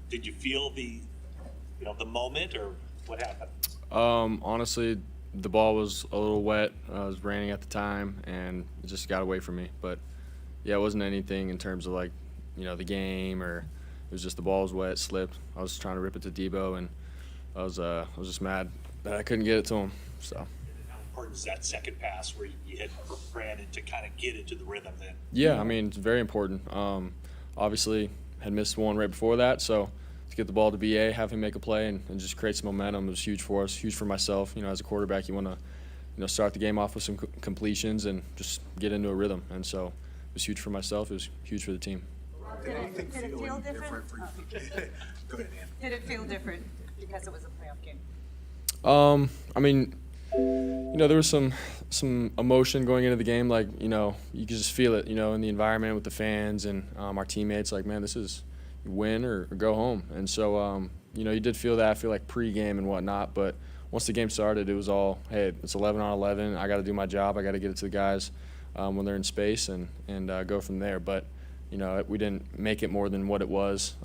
Did you feel the moment, or what happened? Honestly, the ball was a little wet. It was raining at the time, and it just got away from me. But yeah, it wasn't anything in terms of the game, or it was just the ball was wet, slipped. I was trying to rip it to Debo, and I was just mad that I couldn't get it to him. So. How important is that second pass where you hit Brandon to kind of get into the rhythm then? Yeah, I mean, it's very important. Obviously, had missed one right before that, so to get the ball to BA, have him make a play, and just create some momentum was huge for us, huge for myself. As a quarterback, you want to start the game off with some completions and just get into a rhythm. And so it was huge for myself. It was huge for the team. Did it feel different? Go ahead, Ann. Did it feel different because it was a playoff game? I mean, there was some emotion going into the game. You could just feel it, in the environment with the fans and our teammates. Man, this is win or go home. And so, you did feel that. I feel like pregame and whatnot. But once the game started, it was all, hey, it's 11 on 11. I got to do my job. I got to get it to the guys when they're in space and go from there. But, we didn't make it more than what it was.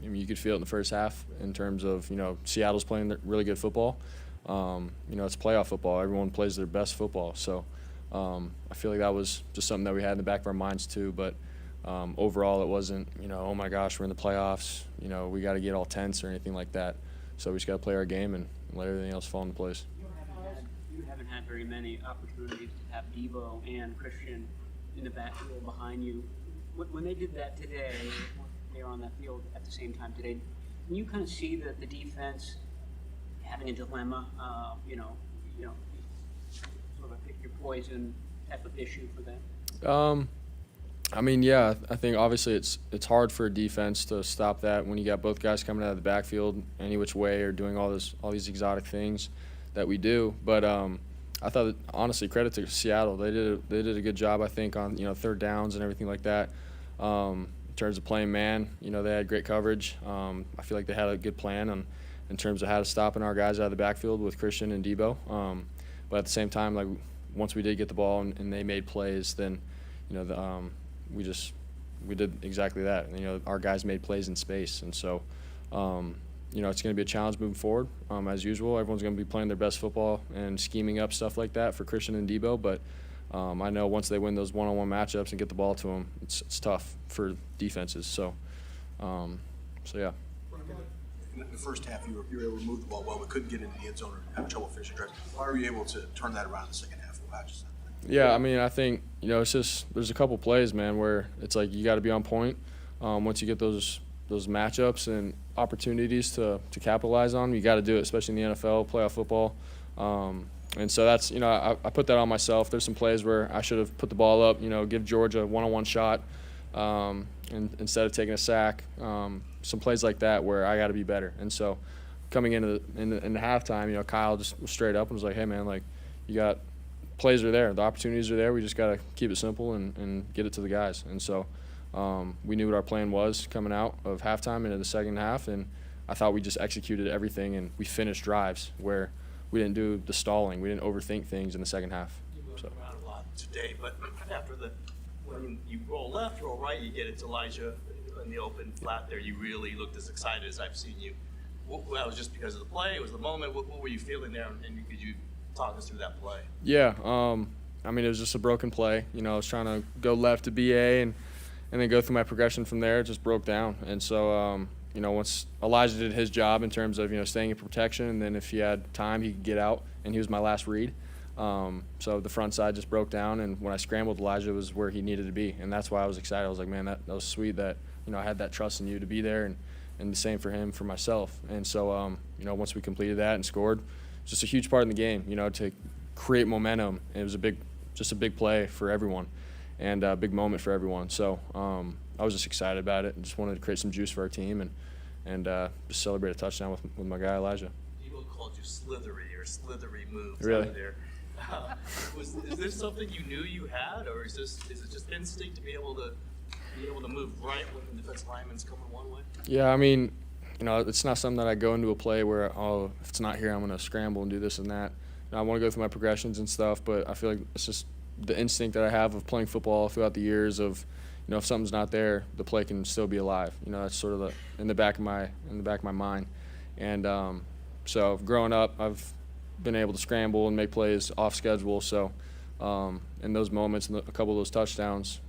You could feel it in the first half in terms of, Seattle's playing really good football. It's playoff football. Everyone plays their best football. So I feel like that was just something that we had in the back of our minds too. But overall, it wasn't, oh my gosh, we're in the playoffs. We got to get all tense or anything like that. So we just got to play our game and let everything else fall into place. You haven't had very many opportunities to have Debo and Christian in the backfield behind you. When they did that today, they were on that field at the same time today, can you kind of see that the defense having a dilemma, sort of a pick your poison type of issue for them? I mean, yeah, I think obviously it's hard for a defense to stop that when you got both guys coming out of the backfield any which way or doing all these exotic things that we do. But I thought that, honestly, credit to Seattle. They did a good job, I think, on third downs and everything like that. In terms of playing man, they had great coverage. I feel like they had a good plan in terms of how to stopping our guys out of the backfield with Christian and Debo. But at the same time, once we did get the ball and they made plays, then we did exactly that. Our guys made plays in space, and so it's going to be a challenge moving forward. As usual, everyone's going to be playing their best football and scheming up stuff like that for Christian and Debo. But I know once they win those one-on-one matchups and get the ball to them, it's tough for defenses. So yeah. In the first half, you were able to move the ball well, but couldn't get into the end zone or have trouble finishing drives. Why were you able to turn that around in the second half? Yeah, I mean, I think, it's just there's a couple plays, man, where it's like you got to be on point. Once you get those matchups and opportunities to capitalize on, you got to do it, especially in the NFL, playoff football. And so that's, I put that on myself. There's some plays where I should have put the ball up, give Georgia a one-on-one shot and instead of taking a sack. Some plays like that where I got to be better. And so coming into the halftime, Kyle just was straight up and was like, hey, man, you got – plays are there. The opportunities are there. We just got to keep it simple and get it to the guys. And so we knew what our plan was coming out of halftime into the second half, and I thought we just executed everything, and we finished drives where we didn't do the stalling. We didn't overthink things in the second half. You moved around a lot today, but after when you roll left, roll right, you get it to Elijah in the open flat there. You really looked as excited as I've seen you. That was just because of the play? It was the moment? What were you feeling there, and could you talk us through that play? Yeah, I mean, it was just a broken play. I was trying to go left to BA and then go through my progression from there. It just broke down. And so, once Elijah did his job in terms of, staying in protection, and then if he had time, he could get out, and he was my last read. So the front side just broke down, and when I scrambled, Elijah was where he needed to be. And that's why I was excited. I was like, man, that was sweet that, I had that trust in you to be there, and the same for him, for myself. And so, once we completed that and scored, just a huge part in the game, to create momentum. It was just a big play for everyone and a big moment for everyone. So I was just excited about it and just wanted to create some juice for our team and just celebrate a touchdown with my guy Elijah. People called you slithery moves. Really? Out there. Is this something you knew you had, or is it just instinct to be able to move right when the defensive lineman's coming one way? Yeah, I mean, it's not something that I go into a play where, if it's not here, I'm going to scramble and do this and that. I want to go through my progressions and stuff, but I feel like it's just the instinct that I have of playing football throughout the years of, if something's not there, the play can still be alive. That's sort of in the back of my mind. And so growing up, I've been able to scramble and make plays off schedule. So in those moments, and a couple of those touchdowns,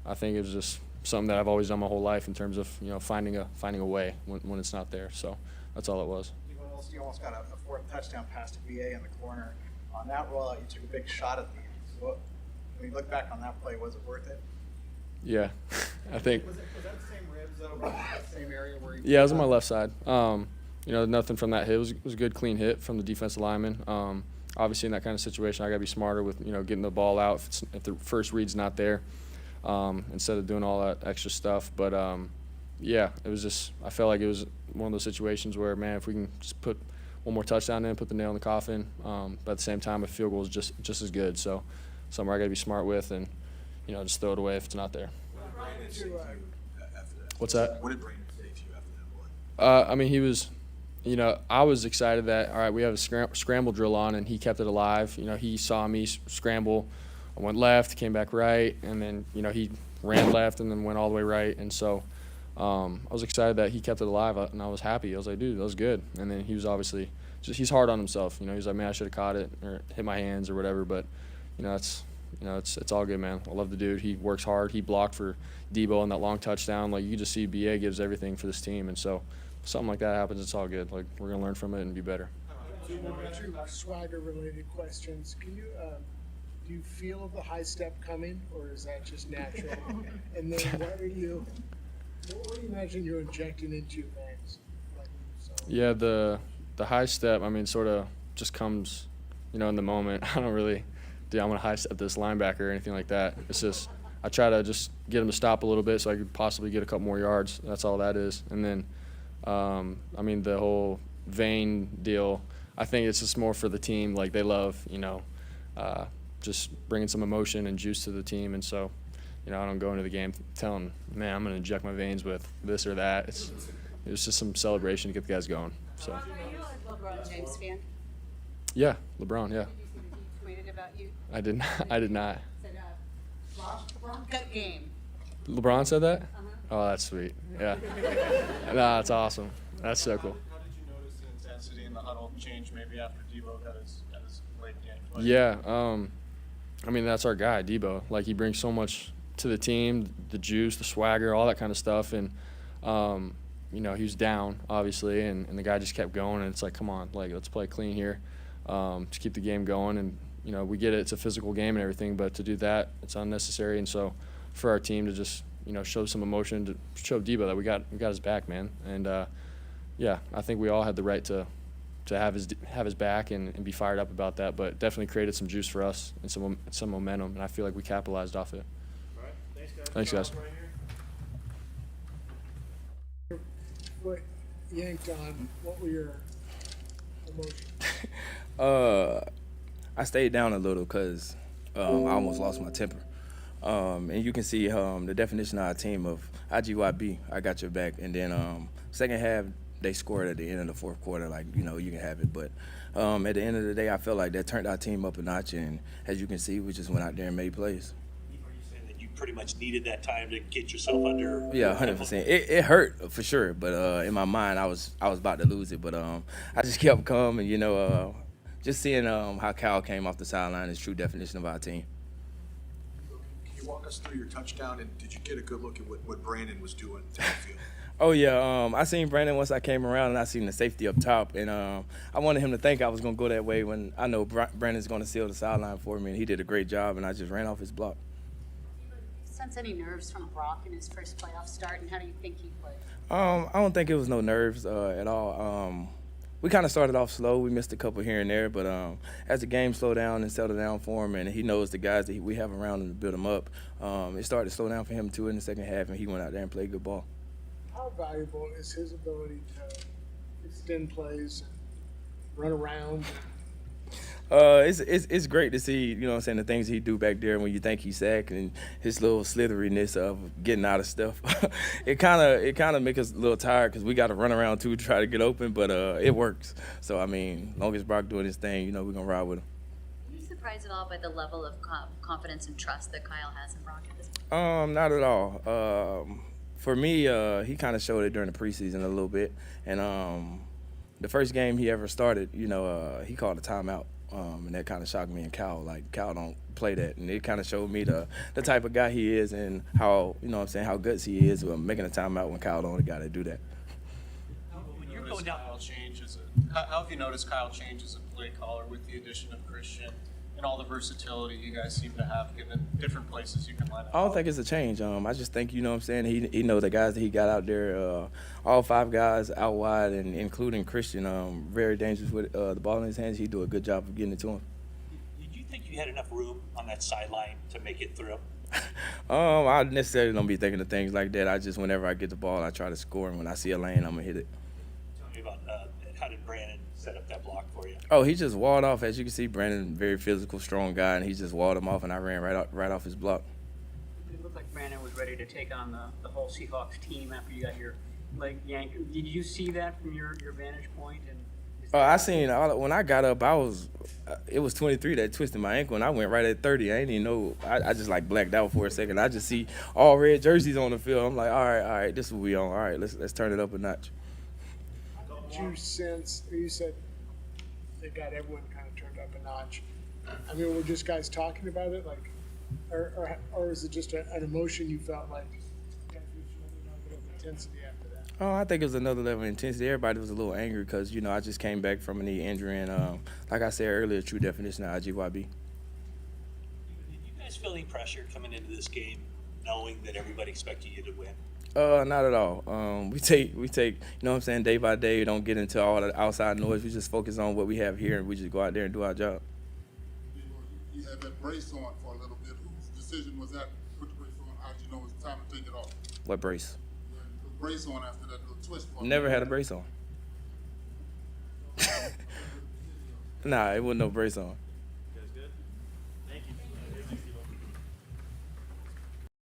I think it was just something that I've always done my whole life in terms of finding a way when it's not there. So that's all it was. You almost got a fourth touchdown pass to BA in the corner. On that rollout, you took a big shot at the end. So when you look back on that play, was it worth it? Yeah, I think. Was that the same ribs over that same area where you? Yeah, it was on my left side. Nothing from that hit. It was a good, clean hit from the defensive lineman. Obviously, in that kind of situation, I got to be smarter with getting the ball out if the first read's not there, instead of doing all that extra stuff. But yeah, it was just I felt like it was one of those situations where, man, if we can just put one more touchdown in, put the nail in the coffin. But at the same time, a field goal is just as good. So somewhere I got to be smart with and just throw it away if it's not there. What's that? What did Brandon say to you after that play? He was, I was excited that, all right, we have a scramble drill on, and he kept it alive. He saw me scramble. I went left, came back right, and then, he ran left and then went all the way right. And so I was excited that he kept it alive, and I was happy. I was like, dude, that was good. And then he was obviously he's hard on himself. He's like, man, I should have caught it or hit my hands or whatever. But, it's all good, man. I love the dude. He works hard. He blocked for Debo on that long touchdown. Like, you just see BA gives everything for this team. And so if something like that happens, it's all good. Like, we're going to learn from it and be better. Two swagger-related questions. Can you do you feel the high step coming, or is that just natural? And then what do you imagine you're injecting into your veins? Yeah, the high step, sort of just comes, in the moment. I don't really I'm going to high step this linebacker or anything like that. It's just I try to just get him to stop a little bit so I could possibly get a couple more yards. That's all that is. And then, the whole vein deal, I think it's just more for the team. Like, they love, just bringing some emotion and juice to the team. And so, I don't go into the game telling, man, I'm going to inject my veins with this or that. It was just some celebration to get the guys going. So. Are you a LeBron James fan? Yeah, LeBron, yeah. Did you see that he tweeted about you? I did not. Said, good game. LeBron said that? Oh, that's sweet. Yeah. Nah, that's awesome. That's so cool. How did you notice the intensity in the huddle change maybe after Debo had his late game play? Yeah. That's our guy, Debo. Like, he brings so much to the team, the juice, the swagger, all that kind of stuff. And, he was down, obviously, and the guy just kept going. And it's like, come on, like, let's play clean here. To keep the game going. And, we get it. It's a physical game and everything, but to do that, it's unnecessary. And so for our team to just, show some emotion, to show Debo that we got his back, man. And, yeah, I think we all had the right to have his back and be fired up about that, but definitely created some juice for us and some momentum, and I feel like we capitalized off it. All right. Thanks, guys. Right here. What yanked on? What were your emotions? I stayed down a little because I almost lost my temper. And you can see the definition of our team of IGYB, I got your back. And then second half, they scored at the end of the fourth quarter, like, you can have it. But at the end of the day, I felt like that turned our team up a notch. And as you can see, we just went out there and made plays. Are you saying that you pretty much needed that time to get yourself under? Yeah, 100%. It hurt for sure, but in my mind, I was about to lose it. But I just kept calm, and just seeing how Cal came off the sideline is true definition of our team. Can you walk us through your touchdown, and did you get a good look at what Brandon was doing downfield? Oh, yeah. I seen Brandon once I came around, and I seen the safety up top. And I wanted him to think I was going to go that way when I know Brandon's going to seal the sideline for me, and he did a great job, and I just ran off his block. Sense any nerves from Brock in his first playoff start, and how do you think he played? I don't think it was no nerves at all. We kind of started off slow. We missed a couple here and there, but as the game slowed down and settled down for him, and he knows the guys that we have around him to build him up, it started to slow down for him too in the second half, and he went out there and played good ball. How valuable is his ability to extend plays and run around? It's great to see, the things he do back there when you think he's sacked, and his little slitheriness of getting out of stuff. it kind of makes us a little tired because we got to run around too to try to get open, but it works. So, as long as Brock doing his thing, we're going to ride with him. You surprised at all by the level of confidence and trust that Kyle has in Brock at this point? Not at all. For me, he kind of showed it during the preseason a little bit, and the first game he ever started, he called a timeout, and that kind of shocked me and Cal. Like, Cal don't play that, and it kind of showed me the type of guy he is and how, how guts he is with making a timeout when Cal the only guy to do that. When you're going down, Kyle changes how have you noticed Kyle change as a play caller with the addition of Christian and all the versatility you guys seem to have, given different places you can line up? I don't think it's a change. I just think, he know the guys that he got out there, all 5 guys out wide, and including Christian, very dangerous with the ball in his hands. He do a good job of getting it to him. Did you think you had enough room on that sideline to make it through? I necessarily don't be thinking of things like that. I just, whenever I get the ball, I try to score, and when I see a lane, I'm going to hit it. Tell me about how did Brandon set up that block for you? Oh, he just walled off. As you can see, Brandon, very physical, strong guy, and he just walled him off, and I ran right off his block. It looked like Brandon was ready to take on the whole Seahawks team after you got your leg yanked. Did you see that from your vantage point? And I seen when I got up, it was 23 that twisted my ankle, and I went right at 30. I didn't even know. I just like blacked out for a second. I just see all red jerseys on the field. I'm like, all right, this is what we on. All right, let's turn it up a notch. Did you sense, you said they got everyone kind of turned up a notch. I mean, were just guys talking about it, like, or is it just an emotion you felt like guys reached another level of intensity after that? Oh, I think it was another level of intensity. Everybody was a little angry because, I just came back from a knee injury, and like I said earlier, true definition of IGYB. Did you guys feel any pressure coming into this game, knowing that everybody expected you to win? Not at all. We take, day by day. We don't get into all the outside noise. We just focus on what we have here, and we just go out there and do our job. You had that brace on for a little bit. Whose decision was that to put the brace on? How did you know it was time to take it off? What brace? You had the brace on after that little twist. Never had a brace on. Nah, it wasn't no brace on.